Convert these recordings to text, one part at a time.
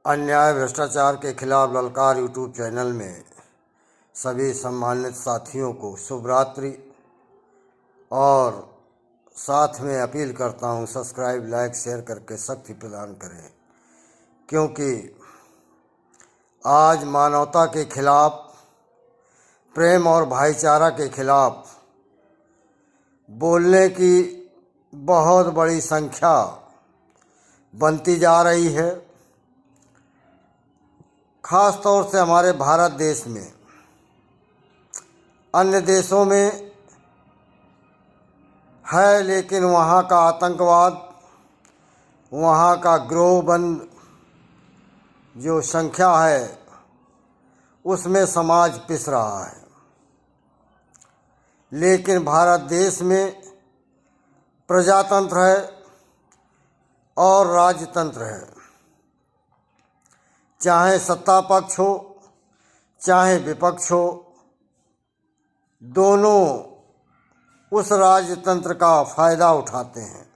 अन्याय भ्रष्टाचार के खिलाफ ललकार यूट्यूब चैनल में सभी सम्मानित साथियों को शुभ रात्रि और साथ में अपील करता हूं सब्सक्राइब लाइक शेयर करके शक्ति प्रदान करें, क्योंकि आज मानवता के खिलाफ, प्रेम और भाईचारा के खिलाफ बोलने की बहुत बड़ी संख्या बनती जा रही है। ख़ास तौर से हमारे भारत देश में, अन्य देशों में है, लेकिन वहाँ का आतंकवाद, वहाँ का गिरोहबंद जो संख्या है उसमें समाज पिस रहा है। लेकिन भारत देश में प्रजातंत्र है और राजतंत्र है। चाहे सत्ता पक्ष हो चाहे विपक्ष हो, दोनों उस राजतंत्र का फ़ायदा उठाते हैं।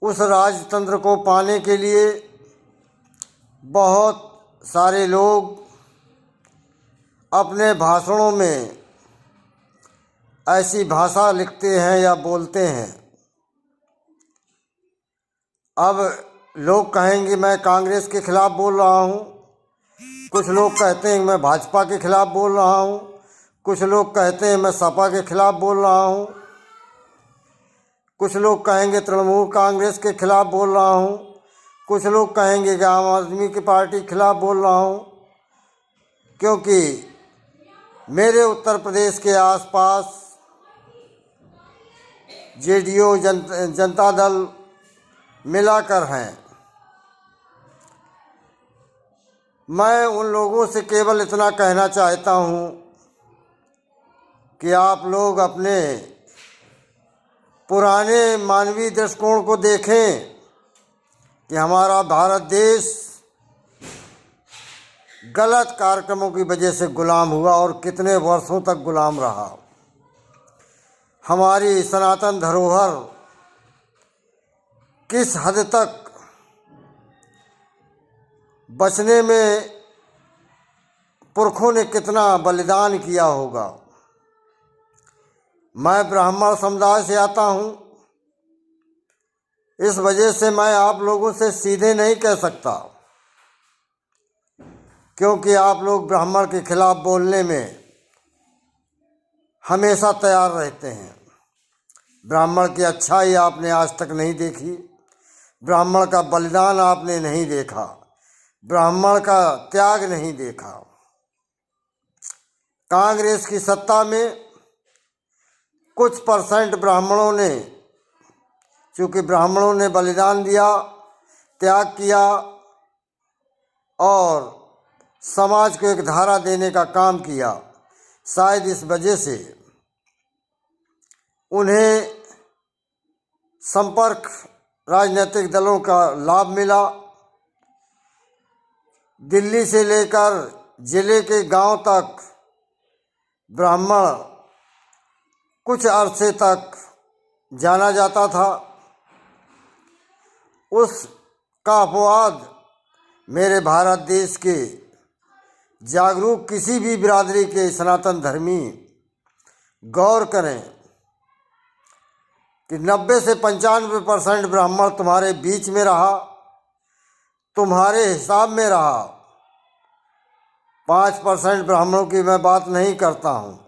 उस राजतंत्र को पाने के लिए बहुत सारे लोग अपने भाषणों में ऐसी भाषा लिखते हैं या बोलते हैं। अब लोग कहेंगे मैं कांग्रेस के खिलाफ बोल रहा हूँ, कुछ लोग कहते हैं मैं भाजपा के खिलाफ बोल रहा हूँ, कुछ लोग कहते हैं मैं सपा के खिलाफ बोल रहा हूँ, कुछ लोग कहेंगे तृणमूल कांग्रेस के खिलाफ बोल रहा हूँ, कुछ लोग कहेंगे कि आम आदमी की पार्टी के खिलाफ बोल रहा हूँ। क्योंकि मेरे उत्तर प्रदेश के आसपास जेडीयू जनता दल मिलाकर हैं। मैं उन लोगों से केवल इतना कहना चाहता हूँ कि आप लोग अपने पुराने मानवीय दृष्टिकोण को देखें कि हमारा भारत देश गलत कार्यक्रमों की वजह से गुलाम हुआ और कितने वर्षों तक गुलाम रहा। हमारी सनातन धरोहर किस हद तक बचने में पुरखों ने कितना बलिदान किया होगा। मैं ब्राह्मण समुदाय से आता हूँ, इस वजह से मैं आप लोगों से सीधे नहीं कह सकता, क्योंकि आप लोग ब्राह्मण के खिलाफ बोलने में हमेशा तैयार रहते हैं। ब्राह्मण की अच्छाई आपने आज तक नहीं देखी, ब्राह्मण का बलिदान आपने नहीं देखा, ब्राह्मण का त्याग नहीं देखा। कांग्रेस की सत्ता में कुछ परसेंट ब्राह्मणों ने, चूँकि ब्राह्मणों ने बलिदान दिया, त्याग किया और समाज को एक धारा देने का काम किया, शायद इस वजह से उन्हें संपर्क राजनीतिक दलों का लाभ मिला। दिल्ली से लेकर जिले के गांव तक ब्राह्मण कुछ अरसे तक जाना जाता था। उसका अपवाद मेरे भारत देश के जागरूक किसी भी बिरादरी के सनातन धर्मी गौर करें कि 90 से 95% ब्राह्मण तुम्हारे बीच में रहा, तुम्हारे हिसाब में रहा। 5% ब्राह्मणों की मैं बात नहीं करता हूँ,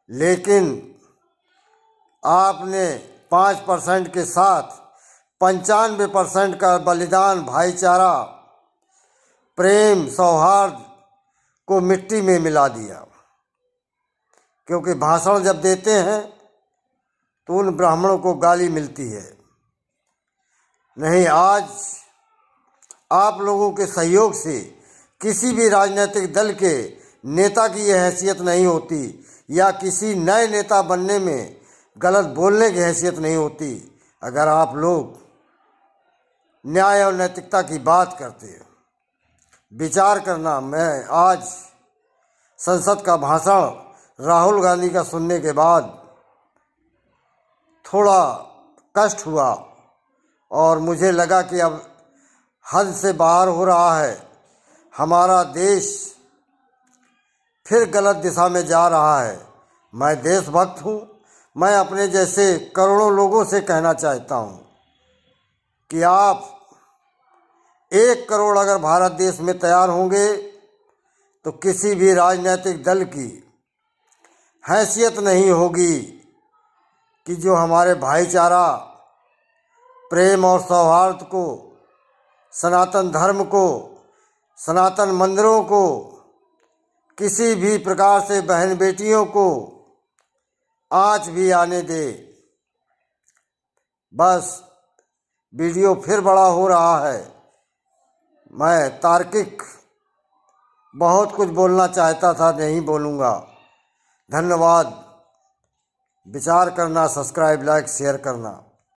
लेकिन आपने 5% के साथ 95% का बलिदान, भाईचारा, प्रेम, सौहार्द को मिट्टी में मिला दिया। क्योंकि भाषण जब देते हैं तो उन ब्राह्मणों को गाली मिलती है। नहीं, आज आप लोगों के सहयोग से किसी भी राजनीतिक दल के नेता की यह हैसियत नहीं होती, या किसी नए नेता बनने में गलत बोलने की हैसियत नहीं होती, अगर आप लोग न्याय और नैतिकता की बात करते हैं। विचार करना, मैं आज संसद का भाषण राहुल गांधी का सुनने के बाद थोड़ा कष्ट हुआ और मुझे लगा कि अब हद से बाहर हो रहा है, हमारा देश फिर गलत दिशा में जा रहा है। मैं देशभक्त हूँ। मैं अपने जैसे करोड़ों लोगों से कहना चाहता हूँ कि आप 1 करोड़ अगर भारत देश में तैयार होंगे तो किसी भी राजनीतिक दल की हैसियत नहीं होगी कि जो हमारे भाईचारा, प्रेम और सौहार्द को, सनातन धर्म को, सनातन मंदिरों को, किसी भी प्रकार से बहन बेटियों को आँच भी आने दे। बस वीडियो फिर बड़ा हो रहा है। मैं तार्किक बहुत कुछ बोलना चाहता था, नहीं बोलूँगा। धन्यवाद। विचार करना, सब्सक्राइब, लाइक, शेयर करना।